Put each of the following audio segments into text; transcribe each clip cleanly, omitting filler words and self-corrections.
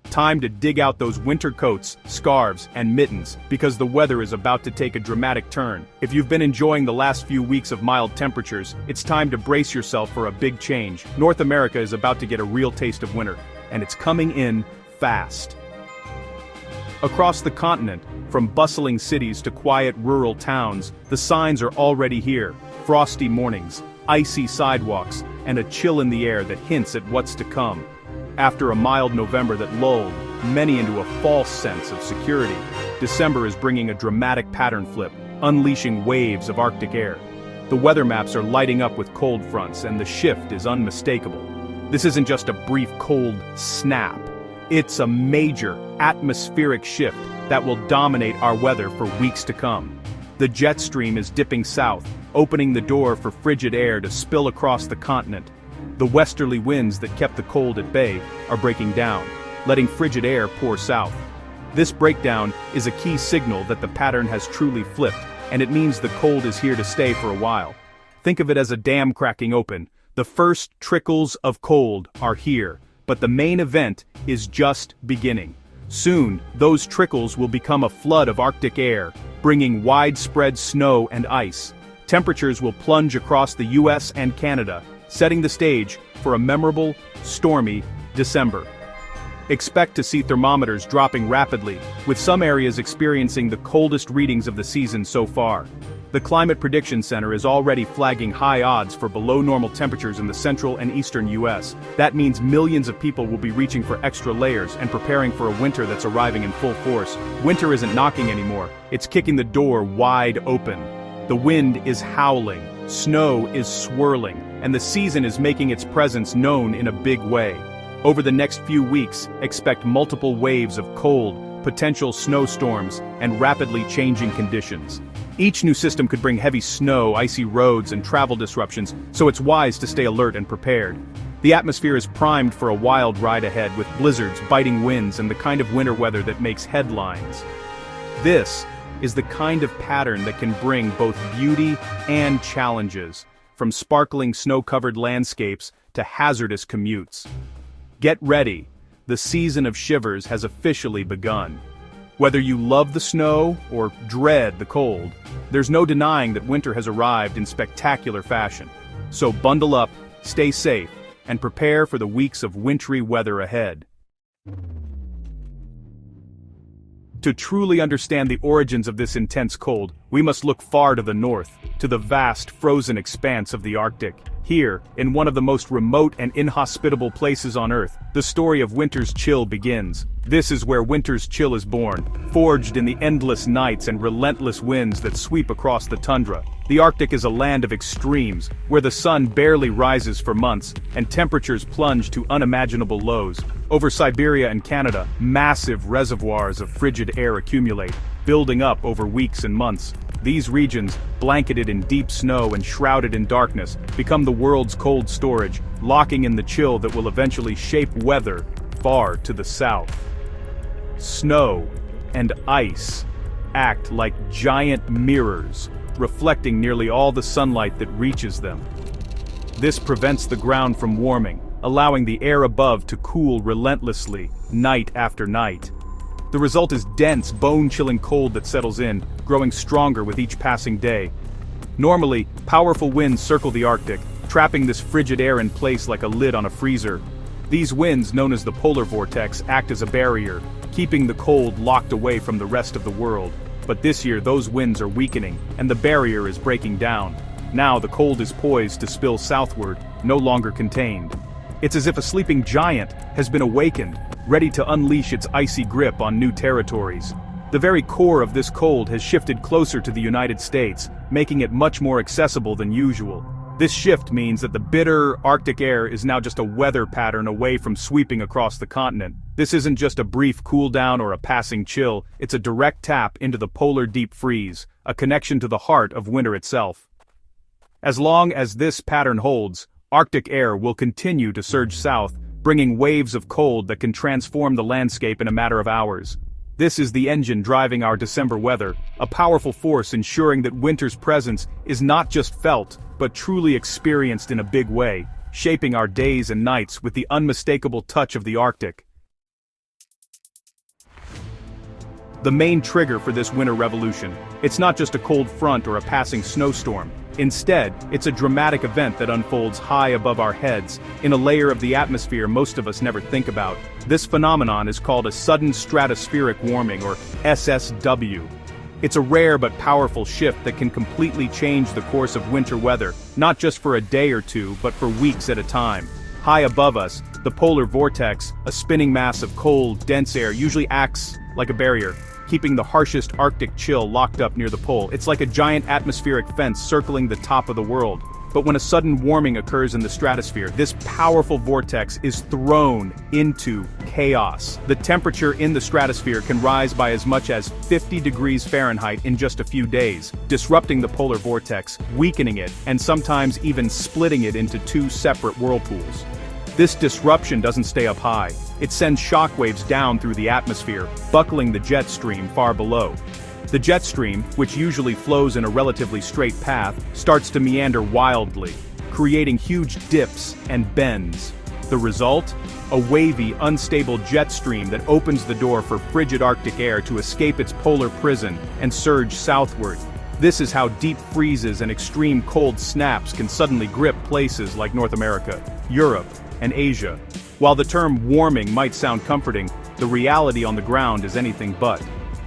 Time to dig out those winter coats, scarves, and mittens, because the weather is about to take a dramatic turn. If you've been enjoying the last few weeks of mild temperatures, it's time to brace yourself for a big change. North America is about to get a real taste of winter, and it's coming in fast. Across the continent, from bustling cities to quiet rural towns, the signs are already here. Frosty mornings, icy sidewalks, and a chill in the air that hints at what's to come. After a mild November that lulled many into a false sense of security, December is bringing a dramatic pattern flip, unleashing waves of Arctic air. The weather maps are lighting up with cold fronts, and the shift is unmistakable. This isn't just a brief cold snap. It's a major atmospheric shift that will dominate our weather for weeks to come. The jet stream is dipping south, opening the door for frigid air to spill across the continent. The westerly winds that kept the cold at bay are breaking down, letting frigid air pour south. This breakdown is a key signal that the pattern has truly flipped, and it means the cold is here to stay for a while. Think of it as a dam cracking open. The first trickles of cold are here, but the main event is just beginning. Soon, those trickles will become a flood of Arctic air, bringing widespread snow and ice. Temperatures will plunge across the US and Canada, setting the stage for a memorable, stormy December. Expect to see thermometers dropping rapidly, with some areas experiencing the coldest readings of the season so far. The Climate Prediction Center is already flagging high odds for below normal temperatures in the central and eastern US. That means millions of people will be reaching for extra layers and preparing for a winter that's arriving in full force. Winter isn't knocking anymore, it's kicking the door wide open. The wind is howling, snow is swirling, and the season is making its presence known in a big way. Over the next few weeks, expect multiple waves of cold, potential snowstorms, and rapidly changing conditions. Each new system could bring heavy snow, icy roads, and travel disruptions, so it's wise to stay alert and prepared. The atmosphere is primed for a wild ride ahead, with blizzards, biting winds, and the kind of winter weather that makes headlines. This is the kind of pattern that can bring both beauty and challenges, from sparkling snow-covered landscapes to hazardous commutes. Get ready, the season of shivers has officially begun. Whether you love the snow or dread the cold, there's no denying that winter has arrived in spectacular fashion. So bundle up, stay safe, and prepare for the weeks of wintry weather ahead. To truly understand the origins of this intense cold, we must look far to the north, to the vast frozen expanse of the Arctic. Here, in one of the most remote and inhospitable places on Earth, the story of winter's chill begins. This is where winter's chill is born, forged in the endless nights and relentless winds that sweep across the tundra. The Arctic is a land of extremes, where the sun barely rises for months, and temperatures plunge to unimaginable lows. Over Siberia and Canada, massive reservoirs of frigid air accumulate, building up over weeks and months. These regions, blanketed in deep snow and shrouded in darkness, become the world's cold storage, locking in the chill that will eventually shape weather far to the south. Snow and ice act like giant mirrors, reflecting nearly all the sunlight that reaches them. This prevents the ground from warming, allowing the air above to cool relentlessly, night after night. The result is dense, bone-chilling cold that settles in, growing stronger with each passing day. Normally, powerful winds circle the Arctic, trapping this frigid air in place like a lid on a freezer. These winds, known as the polar vortex, act as a barrier, keeping the cold locked away from the rest of the world. But this year those winds are weakening, and the barrier is breaking down. Now the cold is poised to spill southward, no longer contained. It's as if a sleeping giant has been awakened, ready to unleash its icy grip on new territories. The very core of this cold has shifted closer to the United States, making it much more accessible than usual. This shift means that the bitter Arctic air is now just a weather pattern away from sweeping across the continent. This isn't just a brief cool down or a passing chill, it's a direct tap into the polar deep freeze, a connection to the heart of winter itself. As long as this pattern holds, Arctic air will continue to surge south, bringing waves of cold that can transform the landscape in a matter of hours. This is the engine driving our December weather, a powerful force ensuring that winter's presence is not just felt, but truly experienced in a big way, shaping our days and nights with the unmistakable touch of the Arctic. The main trigger for this winter revolution, it's not just a cold front or a passing snowstorm. Instead, it's a dramatic event that unfolds high above our heads, in a layer of the atmosphere most of us never think about. This phenomenon is called a sudden stratospheric warming, or SSW. It's a rare but powerful shift that can completely change the course of winter weather, not just for a day or two, but for weeks at a time. High above us, the polar vortex, a spinning mass of cold, dense air, usually acts like a barrier, keeping the harshest Arctic chill locked up near the pole. It's like a giant atmospheric fence circling the top of the world. But when a sudden warming occurs in the stratosphere, this powerful vortex is thrown into chaos. The temperature in the stratosphere can rise by as much as 50 degrees Fahrenheit in just a few days, disrupting the polar vortex, weakening it, and sometimes even splitting it into two separate whirlpools. This disruption doesn't stay up high. It sends shockwaves down through the atmosphere, buckling the jet stream far below. The jet stream, which usually flows in a relatively straight path, starts to meander wildly, creating huge dips and bends. The result? A wavy, unstable jet stream that opens the door for frigid Arctic air to escape its polar prison and surge southward. This is how deep freezes and extreme cold snaps can suddenly grip places like North America, Europe, and Asia. While the term warming might sound comforting, the reality on the ground is anything but.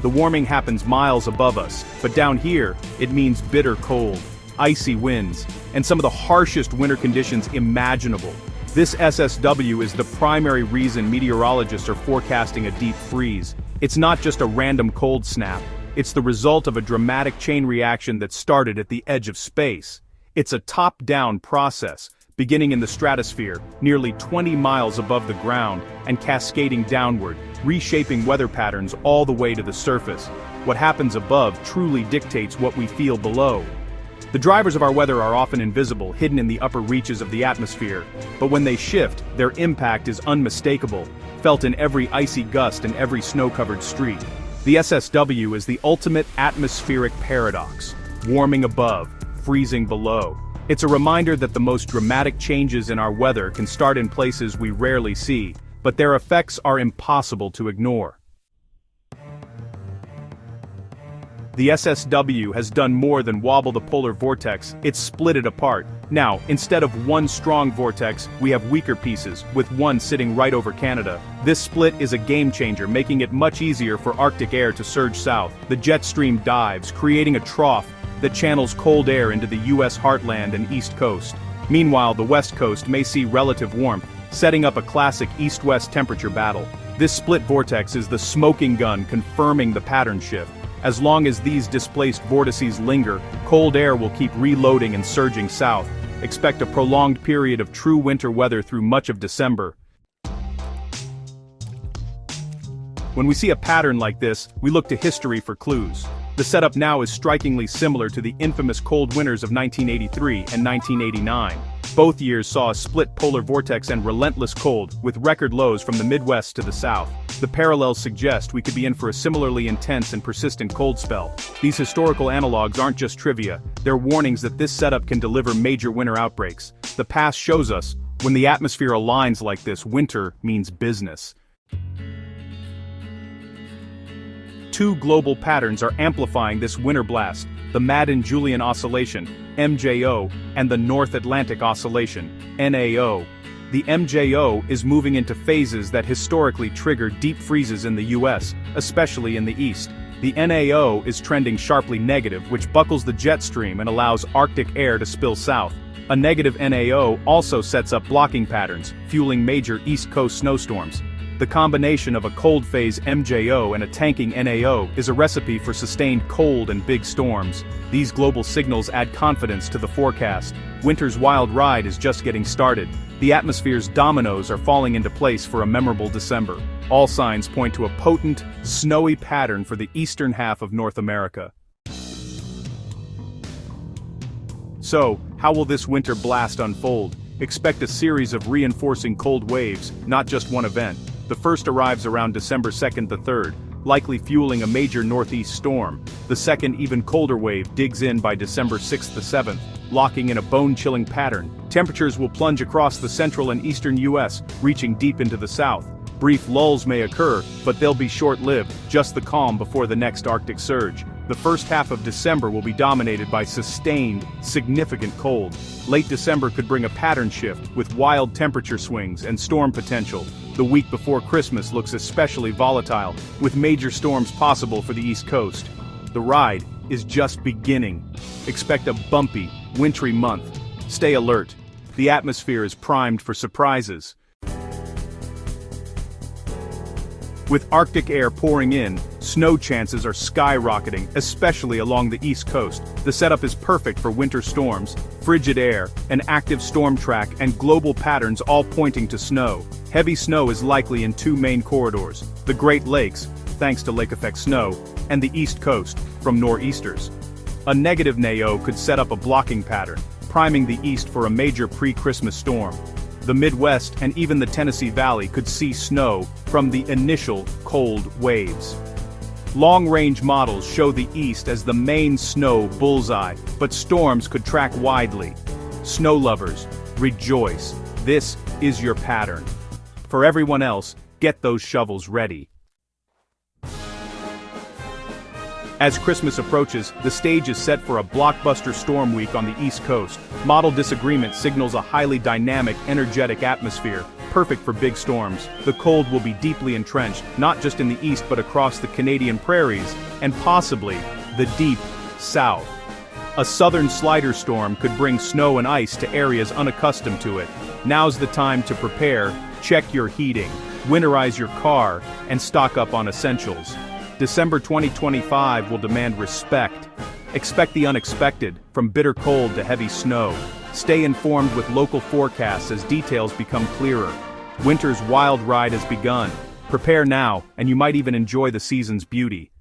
The warming happens miles above us, but down here, it means bitter cold, icy winds, and some of the harshest winter conditions imaginable. This SSW is the primary reason meteorologists are forecasting a deep freeze. It's not just a random cold snap, it's the result of a dramatic chain reaction that started at the edge of space. It's a top-down process, beginning in the stratosphere, nearly 20 miles above the ground, and cascading downward, reshaping weather patterns all the way to the surface. What happens above truly dictates what we feel below. The drivers of our weather are often invisible, hidden in the upper reaches of the atmosphere, but when they shift, their impact is unmistakable, felt in every icy gust and every snow-covered street. The SSW is the ultimate atmospheric paradox: warming above, freezing below. It's a reminder that the most dramatic changes in our weather can start in places we rarely see, but their effects are impossible to ignore. The SSW has done more than wobble the polar vortex, it's split it apart. Now, instead of one strong vortex, we have weaker pieces, with one sitting right over Canada. This split is a game-changer, making it much easier for Arctic air to surge south. The jet stream dives, creating a trough that channels cold air into the U.S. heartland and East Coast. Meanwhile, the West Coast may see relative warmth, setting up a classic east-west temperature battle. This split vortex is the smoking gun confirming the pattern shift. As long as these displaced vortices linger, cold air will keep reloading and surging south. Expect a prolonged period of true winter weather through much of December. When we see a pattern like this, we look to history for clues. The setup now is strikingly similar to the infamous cold winters of 1983 and 1989. Both years saw a split polar vortex and relentless cold, with record lows from the Midwest to the South. The parallels suggest we could be in for a similarly intense and persistent cold spell. These historical analogs aren't just trivia, they're warnings that this setup can deliver major winter outbreaks. The past shows us, when the atmosphere aligns like this, winter means business. Two global patterns are amplifying this winter blast: the Madden-Julian Oscillation, MJO, and the North Atlantic Oscillation, NAO. The MJO is moving into phases that historically trigger deep freezes in the US, especially in the east. The NAO is trending sharply negative, which buckles the jet stream and allows Arctic air to spill south. A negative NAO also sets up blocking patterns, fueling major East Coast snowstorms. The combination of a cold phase MJO and a tanking NAO is a recipe for sustained cold and big storms. These global signals add confidence to the forecast. Winter's wild ride is just getting started. The atmosphere's dominoes are falling into place for a memorable December. All signs point to a potent, snowy pattern for the eastern half of North America. So, how will this winter blast unfold? Expect a series of reinforcing cold waves, not just one event. The first arrives around December 2nd to 3rd, likely fueling a major northeast storm. The second, even colder wave digs in by December 6th to 7th, locking in a bone-chilling pattern. Temperatures will plunge across the central and eastern U.S., reaching deep into the south. Brief lulls may occur, but they'll be short-lived, just the calm before the next Arctic surge. The first half of December will be dominated by sustained, significant cold. Late December could bring a pattern shift, with wild temperature swings and storm potential. The week before Christmas looks especially volatile, with major storms possible for the East Coast. The ride is just beginning. Expect a bumpy, wintry month. Stay alert. The atmosphere is primed for surprises. With Arctic air pouring in, snow chances are skyrocketing, especially along the East Coast. The setup is perfect for winter storms, frigid air, an active storm track, and global patterns all pointing to snow. Heavy snow is likely in two main corridors: the Great Lakes, thanks to lake effect snow, and the East Coast, from nor'easters. A negative NAO could set up a blocking pattern, priming the East for a major pre-Christmas storm. The Midwest and even the Tennessee Valley could see snow from the initial cold waves. Long-range models show the East as the main snow bullseye, but storms could track widely. Snow lovers, rejoice. This is your pattern. For everyone else, get those shovels ready. As Christmas approaches, the stage is set for a blockbuster storm week on the East Coast. Model disagreement signals a highly dynamic, energetic atmosphere, perfect for big storms. The cold will be deeply entrenched, not just in the east but across the Canadian prairies, and possibly the deep south. A southern slider storm could bring snow and ice to areas unaccustomed to it. Now's the time to prepare, check your heating, winterize your car, and stock up on essentials. December 2025 will demand respect. Expect the unexpected, from bitter cold to heavy snow. Stay informed with local forecasts as details become clearer. Winter's wild ride has begun. Prepare now, and you might even enjoy the season's beauty.